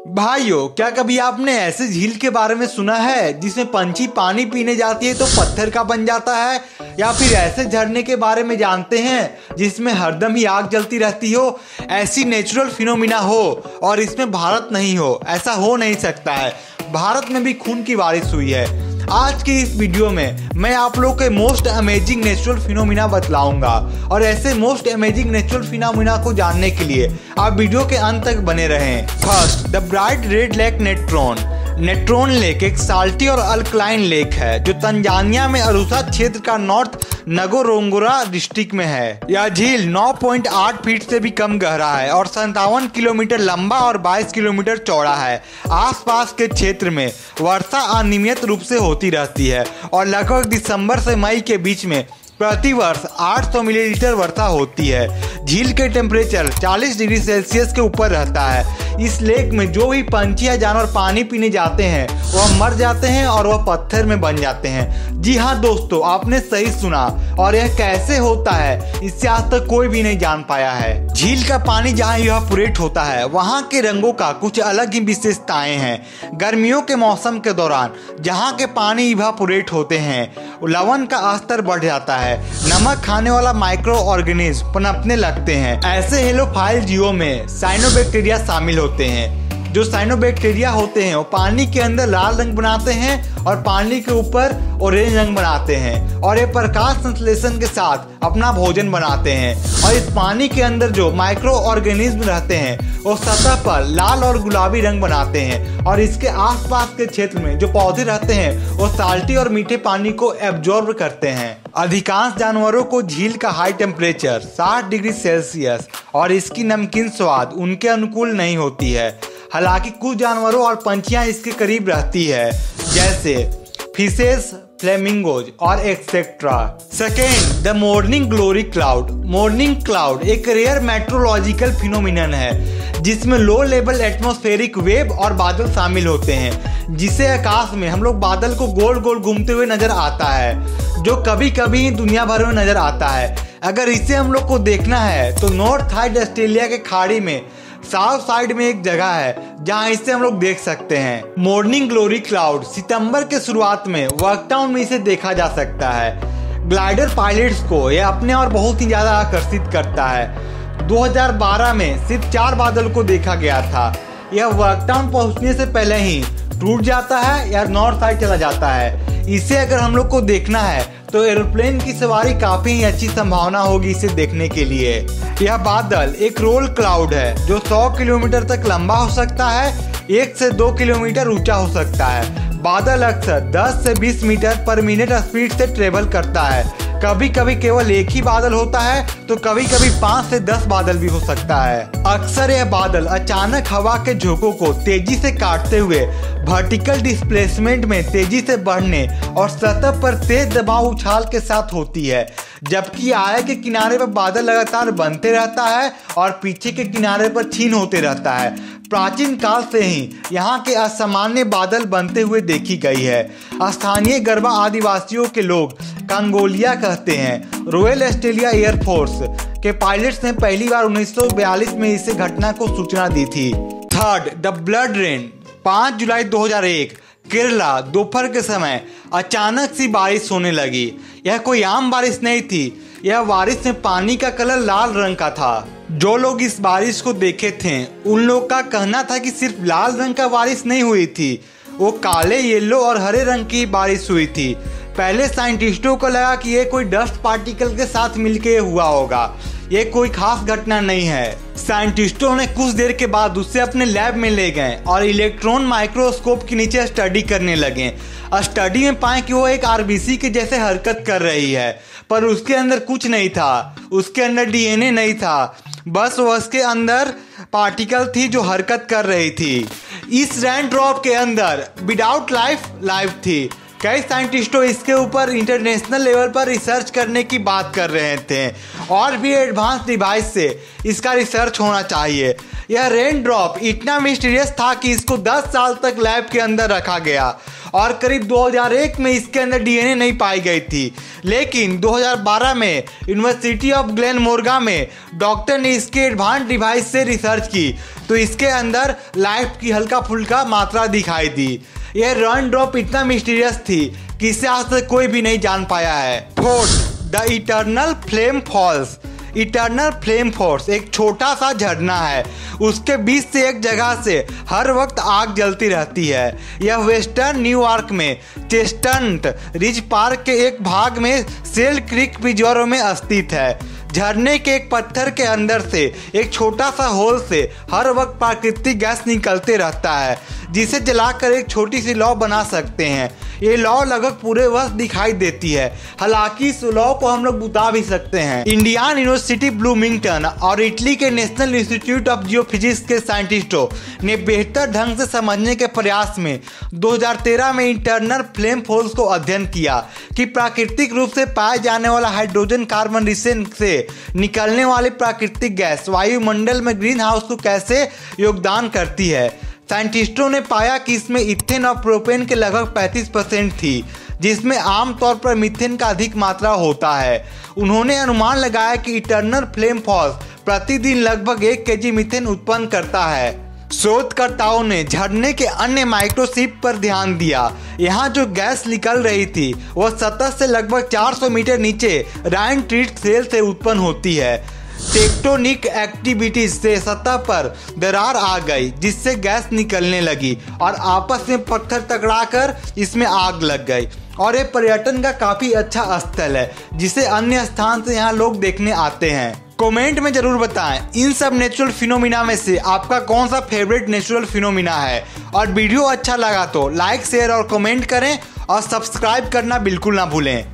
भाइयों, क्या कभी आपने ऐसे झील के बारे में सुना है जिसमें पंछी पानी पीने जाती है तो पत्थर का बन जाता है? या फिर ऐसे झरने के बारे में जानते हैं जिसमें हरदम ही आग जलती रहती हो? ऐसी नेचुरल फिनोमिना हो और इसमें भारत नहीं हो, ऐसा हो नहीं सकता है। भारत में भी खून की बारिश हुई है। आज के इस वीडियो में मैं आप लोगों के मोस्ट अमेजिंग नेचुरल फिनोमिना बतलाऊंगा और ऐसे मोस्ट अमेजिंग नेचुरल फिनोमिना को जानने के लिए आप वीडियो के अंत तक बने रहें। First, the bright red lake Natron. Natron lake एक साल्टी और अल्कलाइन लेक है जो तंजानिया में अरुसा क्षेत्र का नॉर्थ नगोरोंगोरा डिस्ट्रिक्ट में है। यह झील 9.8 फीट से भी कम गहरा है और 57 किलोमीटर लंबा और 22 किलोमीटर चौड़ा है। आसपास के क्षेत्र में वर्षा अनियमित रूप से होती रहती है और लगभग दिसंबर से मई के बीच में प्रति वर्ष 800 मिलीलीटर वर्षा होती है। झील के टेम्परेचर 40 डिग्री सेल्सियस के ऊपर रहता है। इस लेक में जो भी पंछी या जानवर पानी पीने जाते हैं वह मर जाते हैं और वह पत्थर में बन जाते हैं। जी हाँ दोस्तों, आपने सही सुना। और यह कैसे होता है इससे आज तक कोई भी नहीं जान पाया है। झील का पानी जहाँ इवापोरेट होता है वहाँ के रंगों का कुछ अलग ही विशेषताएं हैं। गर्मियों के मौसम के दौरान जहाँ के पानी इवापोरेट होते हैं लवण का स्तर बढ़ जाता है। नमक खाने वाला माइक्रो ऑर्गेनिज्म पनपने लगते हैं। ऐसे हेलोफाइल जीवों में साइनोबैक्टीरिया शामिल होते हैं। जो साइनोबैक्टीरिया होते हैं वो पानी के अंदर लाल रंग बनाते हैं और पानी के ऊपर ऑरेंज रंग बनाते हैं और ये प्रकाश संश्लेषण के साथ अपना भोजन बनाते हैं। और इस पानी के अंदर जो माइक्रो ऑर्गेनिज्म रहते हैं वो सतह पर लाल और गुलाबी रंग बनाते हैं और इसके आसपास के क्षेत्र में जो पौधे रहते हैं वो साल्टी और मीठे पानी को एब्जॉर्ब करते हैं। अधिकांश जानवरों को झील का हाई टेम्परेचर 60 डिग्री सेल्सियस और इसकी नमकीन स्वाद उनके अनुकूल नहीं होती है। हालांकि कुछ जानवरों और पंछियां इसके करीब रहती है, जैसे फिशेस, फ्लेमिंगोज और etcetera. Second, the morning glory cloud. Morning cloud एक रेयर मेट्रोलॉजिकल फिनोमिनन है जिसमें लो लेवल एटमॉस्फेरिक वेव और बादल शामिल होते हैं, जिसे आकाश में हम लोग बादल को गोल गोल घूमते हुए नजर आता है जो कभी कभी दुनिया भर में नजर आता है। अगर इसे हम लोग को देखना है तो नॉर्थ साइड ऑस्ट्रेलिया के खाड़ी में साउथ साइड में एक जगह है जहां इसे हम लोग देख सकते हैं। मॉर्निंग ग्लोरी क्लाउड सितंबर के शुरुआत में वर्कटाउन में इसे देखा जा सकता है। ग्लाइडर पायलट्स को यह अपने और बहुत ही ज्यादा आकर्षित करता है। 2012 में सिर्फ 4 बादल को देखा गया था। यह वर्कटाउन पहुंचने से पहले ही टूट जाता है या नॉर्थ साइड चला जाता है। इसे अगर हम लोग को देखना है तो एरोप्लेन की सवारी काफी अच्छी संभावना होगी इसे देखने के लिए। यह बादल एक रोल क्लाउड है जो 100 किलोमीटर तक लंबा हो सकता है, 1 से 2 किलोमीटर ऊंचा हो सकता है। बादल अक्सर 10 से 20 मीटर पर मिनट स्पीड से ट्रेवल करता है। कभी कभी केवल एक ही बादल होता है तो कभी कभी 5 से 10 बादल भी हो सकता है। अक्सर यह बादल अचानक हवा के झोंकों को तेजी से काटते हुए वर्टिकल डिस्प्लेसमेंट में तेजी से बढ़ने और सतह पर तेज दबाव उछाल के साथ होती है, जबकि आगे के किनारे पर बादल लगातार बनते रहता है और पीछे के किनारे पर क्षीण होते रहता है। प्राचीन काल से ही यहाँ के असामान्य बादल बनते हुए देखी गई है। स्थानीय गरबा आदिवासियों के लोग कंगोलिया कहते हैं। रॉयल ऑस्ट्रेलिया एयरफोर्स के पायलट्स ने पहली बार 1942 में इस घटना को सूचना दी थी। Third, the blood rain. 5 जुलाई 2001 केरला दोपहर के समय अचानक सी बारिश होने लगी। यह कोई आम बारिश नहीं थी। यह बारिश में पानी का कलर लाल रंग का था। जो लोग इस बारिश को देखे थे उन लोग का कहना था कि सिर्फ लाल रंग का बारिश नहीं हुई थी, वो काले, येलो और हरे रंग की बारिश हुई थी। पहले साइंटिस्टों को लगा कि ये कोई डस्ट पार्टिकल के साथ मिलके हुआ होगा। ये कोई खास घटना नहीं है। साइंटिस्टों ने कुछ देर के बाद उसे अपने लैब में ले गए और इलेक्ट्रॉन माइक्रोस्कोप के नीचे स्टडी करने लगे। स्टडी में पाए कि वो एक आरबीसी के जैसे हरकत कर रही है, पर उसके अंदर कुछ नहीं था। उसके अंदर डीएनए नहीं था, बस उसके अंदर पार्टिकल थी जो हरकत कर रही थी। इस रेन ड्रॉप के अंदर विदाउट लाइफ थी। कई साइंटिस्टों इसके ऊपर इंटरनेशनल लेवल पर रिसर्च करने की बात कर रहे थे और भी एडवांस डिवाइस से इसका रिसर्च होना चाहिए। यह रेन ड्रॉप इतना मिस्टीरियस था कि इसको 10 साल तक लैब के अंदर रखा गया और करीब 2001 में इसके अंदर डीएनए नहीं पाई गई थी, लेकिन 2012 में यूनिवर्सिटी ऑफ ग्लेनमोर्गा में डॉक्टर ने इसके एडवांस डिवाइस से रिसर्च की तो इसके अंदर लाइफ की हल्का फुल्का मात्रा दिखाई दी। यह रेन ड्रॉप इतना मिस्टीरियस थी कि इसे आज तक कोई भी नहीं जान पाया है। Fourth, the eternal flame falls. Eternal flame falls एक छोटा सा झरना है, उसके बीच से एक जगह से हर वक्त आग जलती रहती है। यह वेस्टर्न न्यूयॉर्क में चेस्टनट रिज पार्क के एक भाग में सेल क्रीक रिजर्व में स्थित है। झरने के एक पत्थर के अंदर से एक छोटा सा होल से हर वक्त प्राकृतिक गैस निकलते रहता है जिसे जलाकर एक छोटी सी लौ बना सकते हैं। ये लौ लगभग पूरे वर्ष दिखाई देती है, हालांकि इस लौ को हम लोग बुता भी सकते हैं। इंडियन यूनिवर्सिटी ब्लूमिंगटन और इटली के नेशनल इंस्टीट्यूट ऑफ जियोफिजिक्स के साइंटिस्टों ने बेहतर ढंग से समझने के प्रयास में 2013 में इंटरनल फ्लेम फोर्स को अध्ययन किया कि प्राकृतिक रूप से पाए जाने वाला हाइड्रोजन कार्बन रिसेंट से निकलने वाली प्राकृतिक गैस वायुमंडल में ग्रीन हाउस को कैसे योगदान करती है। साइंटिस्टों ने पाया कि इसमें इथेन और प्रोपेन के लगभग 35% थी, जिसमें आमतौर पर मीथेन का अधिक मात्रा होता है। उन्होंने अनुमान लगाया कि इटर्नल फ्लेम फॉल्स प्रतिदिन लगभग 1 kg मीथेन उत्पन्न करता है। शोधकर्ताओं ने झरने के अन्य माइक्रोशिप पर ध्यान दिया। यहाँ जो गैस निकल रही थी वह सतह से लगभग 400 मीटर नीचे राइन ट्रीट सेल से उत्पन्न होती है। टेक्टोनिक एक्टिविटीज से सतह पर दरार आ गई जिससे गैस निकलने लगी और आपस में पत्थर टकराकर इसमें आग लग गई और ये पर्यटन का काफी अच्छा स्थल है जिसे अन्य स्थान से यहाँ लोग देखने आते हैं। कमेंट में जरूर बताएं इन सब नेचुरल फिनोमिना में से आपका कौन सा फेवरेट नेचुरल फिनोमिना है, और वीडियो अच्छा लगा तो लाइक शेयर और कमेंट करें और सब्सक्राइब करना बिल्कुल ना भूलें।